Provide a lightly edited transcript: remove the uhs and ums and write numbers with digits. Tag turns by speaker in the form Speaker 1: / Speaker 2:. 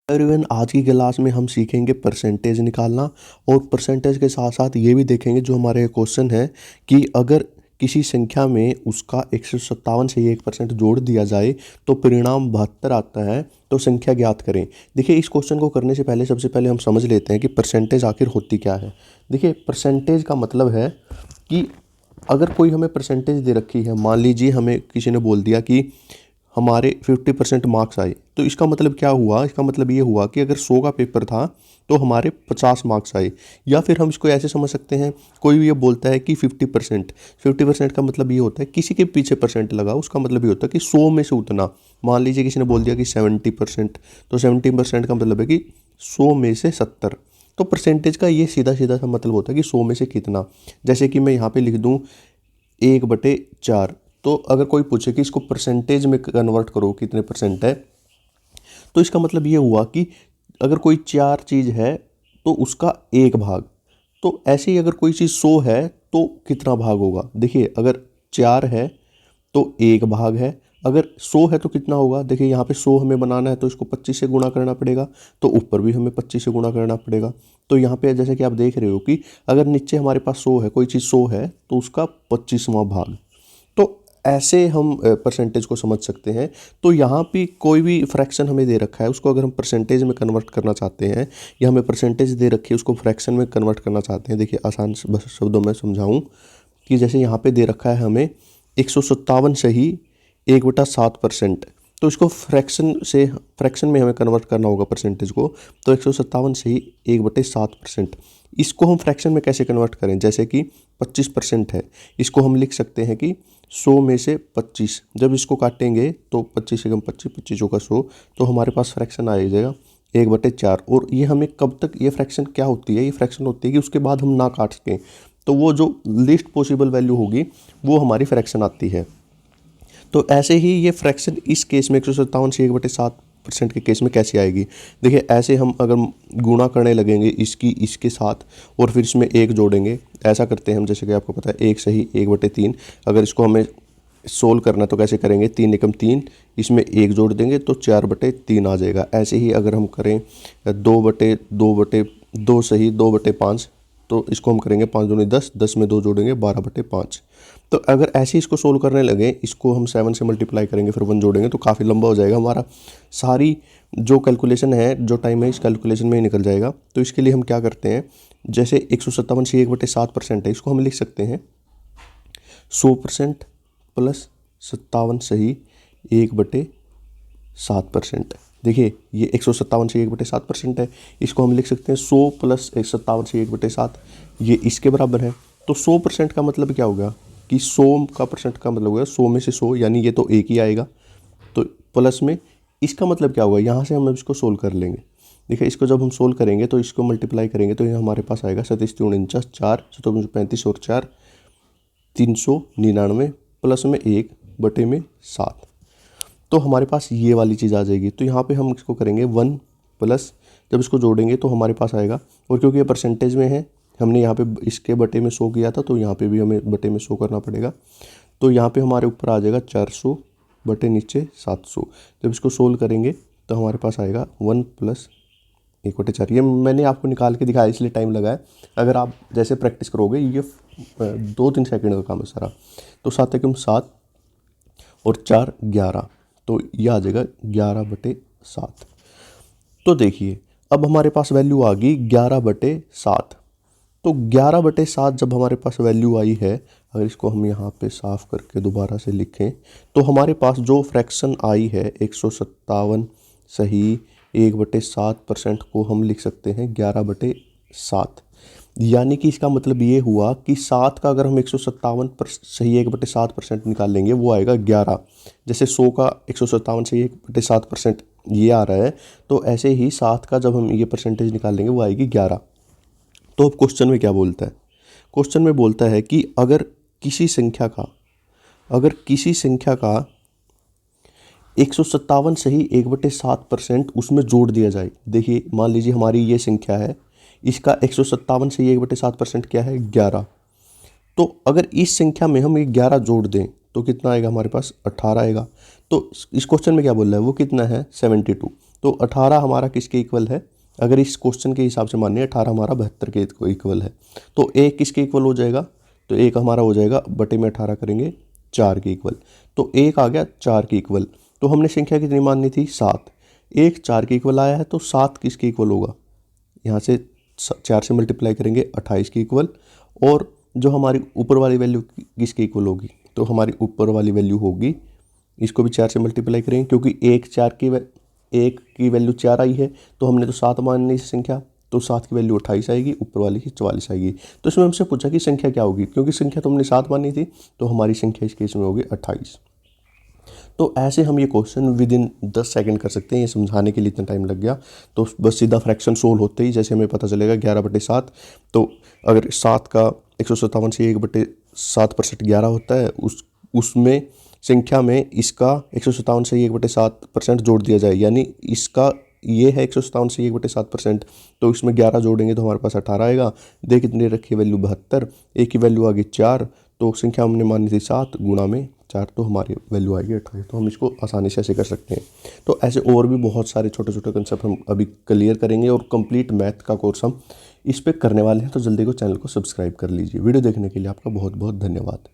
Speaker 1: Everyone, आज की class में हम सीखेंगे परसेंटेज निकालना और परसेंटेज के साथ साथ ये भी देखेंगे जो हमारे क्वेश्चन है कि अगर किसी संख्या में उसका 157 से 1% जोड़ दिया जाए तो परिणाम 72 आता है, तो संख्या ज्ञात करें। देखिए, इस क्वेश्चन को करने से पहले सबसे पहले हम समझ लेते हैं कि परसेंटेज आखिर होती क्या है। देखिए, परसेंटेज का मतलब है कि अगर कोई हमें परसेंटेज दे रखी है, मान लीजिए हमें किसी ने बोल दिया कि हमारे 50% मार्क्स आए, तो इसका मतलब क्या हुआ? इसका मतलब ये हुआ कि अगर 100 का पेपर था तो हमारे 50 मार्क्स आए। या फिर हम इसको ऐसे समझ सकते हैं, कोई भी ये बोलता है कि 50% का मतलब ये होता है किसी के पीछे परसेंट लगा, उसका मतलब ये होता है कि 100 में से उतना। मान लीजिए किसी ने बोल दिया कि 70%, तो 70% का मतलब है कि 100 में से 70। तो परसेंटेज का ये सीधा सीधा सा मतलब होता है कि 100 में से कितना। जैसे कि मैं यहाँ पे लिख दूँ 1/4। तो अगर कोई पूछे कि इसको परसेंटेज में कन्वर्ट करो कितने परसेंट है, तो इसका मतलब ये हुआ कि अगर कोई 4 चीज़ है तो उसका 1 भाग। तो ऐसे ही अगर कोई चीज़ 100 है तो कितना भाग होगा? देखिए, अगर 4 है तो 1 भाग है। अगर 100 है तो कितना होगा? देखिए, यहाँ पे 100 हमें बनाना है तो इसको 25 से गुणा करना पड़ेगा, तो ऊपर भी हमें 25 से गुणा करना पड़ेगा। तो यहाँ पे जैसे कि आप देख रहे हो कि अगर नीचे हमारे पास 100 है, कोई चीज़ 100 है तो उसका 25वां भाग। तो ऐसे हम परसेंटेज को समझ सकते हैं। तो यहाँ पे कोई भी फ्रैक्शन हमें दे रखा है, उसको अगर हम परसेंटेज में कन्वर्ट करना चाहते हैं, या हमें परसेंटेज दे रखी है उसको फ्रैक्शन में कन्वर्ट करना चाहते हैं। देखिए, आसान शब्दों में समझाऊँ कि जैसे यहाँ पे दे रखा है हमें 157 सही 1/7%। तो इसको फ्रैक्शन में हमें कन्वर्ट करना होगा परसेंटेज को। तो 157 सही 1/7%। इसको हम फ्रैक्शन में कैसे कन्वर्ट करें? जैसे कि 25% है, इसको हम लिख सकते हैं कि 100 में से 25। जब इसको काटेंगे तो 25 से कम 25, 25 का 100, तो हमारे पास फ्रैक्शन आ जाएगा 1/4। और ये हमें कब तक, ये फ्रैक्शन क्या होती है? ये फ्रैक्शन होती है कि उसके बाद हम ना काट सकें, तो वो जो लीस्ट पॉसिबल वैल्यू होगी वो हमारी फ्रैक्शन आती है। तो ऐसे ही ये फ्रैक्शन इस केस में 157 से 1/7% के केस में कैसे आएगी? देखिए, ऐसे हम अगर गुणा करने लगेंगे इसके साथ और फिर इसमें 1 जोड़ेंगे, ऐसा करते हैं हम, जैसे कि आपको पता है 1 सही 1/3। अगर इसको हमें सोल्व करना तो कैसे करेंगे? 3 एकम 3, इसमें 1 जोड़ देंगे तो 4/3 आ जाएगा। ऐसे ही अगर हम करें 2 सही 2/5, तो इसको हम करेंगे 5 दूनी 10, 10 में 2 जोड़ेंगे 12/5। तो अगर ऐसे इसको सोल्व करने लगे, इसको हम 7 से मल्टीप्लाई करेंगे फिर 1 जोड़ेंगे तो काफ़ी लंबा हो जाएगा हमारा। सारी जो कैलकुलेशन है, जो टाइम है, इस कैलकुलेशन में ही निकल जाएगा। तो इसके लिए हम क्या करते हैं, जैसे 157 से 1/7% है, इसको हम लिख सकते हैं 100% प्लस 57 सही 1/7%। देखिए, ये 157 से 1/7% है, इसको हम लिख सकते हैं 100 प्लस 57 से 1/7, ये इसके बराबर है। तो 100% का मतलब क्या होगा कि 100 का परसेंट का मतलब होगा 100 में से 100, यानी ये तो 1 ही आएगा। तो प्लस में इसका मतलब क्या होगा? यहाँ से हम इसको सोल्व कर लेंगे। देखिए, इसको जब हम सोल्व करेंगे तो इसको मल्टीप्लाई करेंगे तो ये हमारे पास आएगा 37 × 49, 4 7 35 और 4 399 प्लस में 1/7। तो हमारे पास ये वाली चीज़ आ जाएगी। तो यहाँ पे हम इसको करेंगे 1 प्लस, जब इसको जोड़ेंगे तो हमारे पास आएगा, और क्योंकि ये परसेंटेज में है, हमने यहाँ पे इसके बटे में 100 किया था तो यहाँ पे भी हमें बटे में 100 करना पड़ेगा। तो यहाँ पे हमारे ऊपर आ जाएगा 400 बटे नीचे 700। जब इसको सोल्व करेंगे तो हमारे पास आएगा 1 प्लस 1/4। ये मैंने आपको निकाल के दिखाया इसलिए टाइम लगा है। अगर आप जैसे प्रैक्टिस करोगे, ये 2-3 सेकंड का काम है सारा। तो 7 एकम 7 और 4 11, तो ये आ जाएगा 11/7। तो देखिए, अब हमारे पास वैल्यू आ गई 11/7। तो 11/7 जब हमारे पास वैल्यू आई है, अगर इसको हम यहाँ पे साफ करके दोबारा से लिखें, तो हमारे पास जो फ्रैक्शन आई है 157 सही 1/7% को हम लिख सकते हैं 11/7। यानी कि इसका मतलब ये हुआ कि 7 का अगर हम 157 सही 1/7% निकाल लेंगे, वो आएगा 11। जैसे 100 का 157 सही 1/7% ये आ रहा है, तो ऐसे ही 7 का जब हम ये परसेंटेज निकाल लेंगे वो आएगी 11। तो अब क्वेश्चन में क्या बोलता है? क्वेश्चन में बोलता है कि अगर किसी संख्या का 157 सही 1/7% उसमें जोड़ दिया जाए। देखिए, मान लीजिए हमारी ये संख्या है, इसका 157 सही 1/7% क्या है? 11। तो अगर इस संख्या में हम ये 11 जोड़ दें तो कितना आएगा? हमारे पास 18 आएगा। तो इस क्वेश्चन में क्या बोल रहा है, वो कितना है 72। तो 18 हमारा किसके इक्वल है, अगर इस क्वेश्चन के हिसाब से मानिए 18 हमारा 72 के इक्वल है, तो एक किसके इक्वल हो जाएगा, तो एक हमारा हो जाएगा बटे में 18 करेंगे 4 के इक्वल, तो एक आ गया 4 के इक्वल। तो हमने संख्या कितनी माननी थी 7, एक 4 के इक्वल आया है, तो 7 किसके इक्वल होगा, यहाँ से 4 से मल्टीप्लाई करेंगे 28 के इक्वल। और जो हमारी ऊपर वाली वैल्यू किसके इक्वल होगी, तो हमारी ऊपर वाली वैल्यू होगी, इसको भी 4 से मल्टीप्लाई करेंगे, क्योंकि एक की वैल्यू 4 आई है, तो हमने तो 7 माननी है संख्या, तो 7 की वैल्यू 28 आएगी, ऊपर वाली की 44 आएगी। तो इसमें हमसे पूछा कि संख्या क्या होगी, क्योंकि संख्या तो हमने 7 मानी थी, तो हमारी संख्या इस केस में होगी 28। तो ऐसे हम ये क्वेश्चन विद इन 10 सेकंड कर सकते हैं, ये समझाने के लिए इतना टाइम लग गया। तो बस सीधा फ्रैक्शन सोल्व होते ही जैसे हमें पता चलेगा 11/7, तो अगर 7 का 157 से 1/7% 11 होता है, उसमें संख्या में इसका 157 से 1/7% जोड़ दिया जाए, यानी इसका ये है 157 से 1/7%, तो इसमें 11 जोड़ेंगे तो हमारे पास 18 आएगा। दे कितनी रखी वैल्यू 72, एक की वैल्यू आ गई 4, तो संख्या हमने मानी थी 7 गुणा में 4, तो हमारी वैल्यू आएगी 28। तो हम इसको आसानी से ऐसे कर सकते हैं। तो ऐसे और भी बहुत सारे छोटे छोटे कंसेप्ट हम अभी क्लियर करेंगे, और कंप्लीट मैथ का कोर्स हम इस पर करने वाले हैं। तो जल्दी को चैनल को सब्सक्राइब कर लीजिए। वीडियो देखने के लिए आपका बहुत बहुत धन्यवाद।